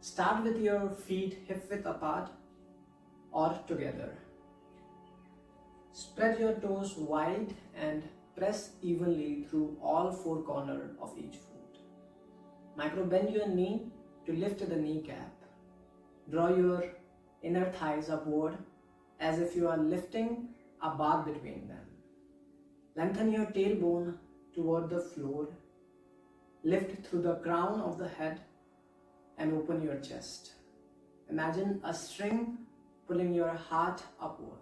Start with your feet hip width apart or together. Spread your toes wide and press evenly through all four corners of each foot. Micro bend your knee to lift the kneecap. Draw your inner thighs upward as if you are lifting a bar between them. Lengthen your tailbone toward the floor. Lift through the crown of the head and open your chest. Imagine a string pulling your heart upward.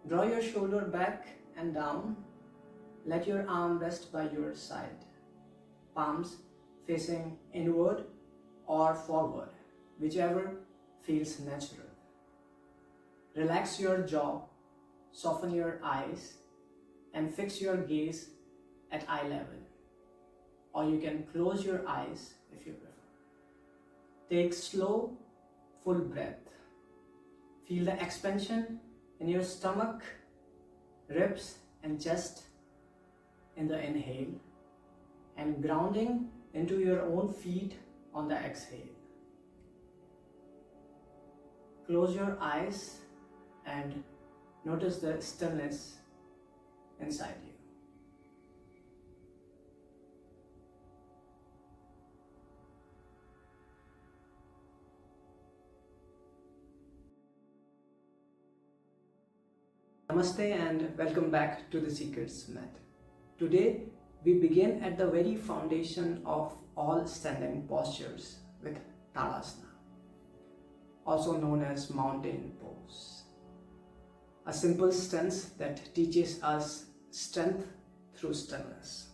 Draw your shoulder back and down. Let your arm rest by your side. Palms facing inward or forward, whichever feels natural. Relax your jaw, soften your eyes, and fix your gaze at eye level. Or you can close your eyes if you prefer. Take slow, full breath. Feel the expansion in your stomach, ribs, and chest in the inhale, and grounding into your own feet on the exhale. Close your eyes and notice the stillness inside you. Namaste and welcome back to the Seeker's Mat. Today we begin at the very foundation of all standing postures with Tadasana, also known as mountain pose. A simple stance that teaches us strength through stillness.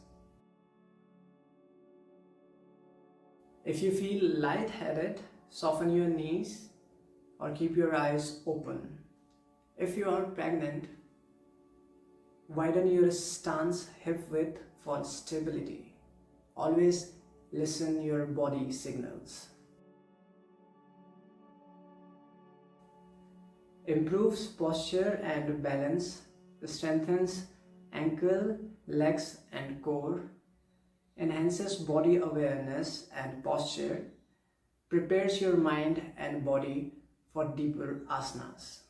If you feel lightheaded, soften your knees or keep your eyes open. If you are pregnant, widen your stance hip width for stability. Always listen your body signals. Improves posture and balance, strengthens ankle, legs and core, enhances body awareness and posture, prepares your mind and body for deeper asanas.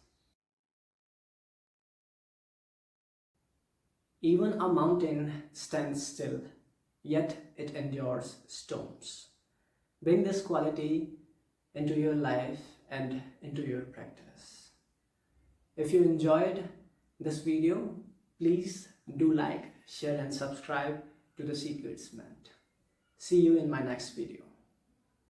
Even a mountain stands still, yet it endures storms. Bring this quality into your life and into your practice. If you enjoyed this video, please do like, share and subscribe to the Seeker's Mat. See you in my next video.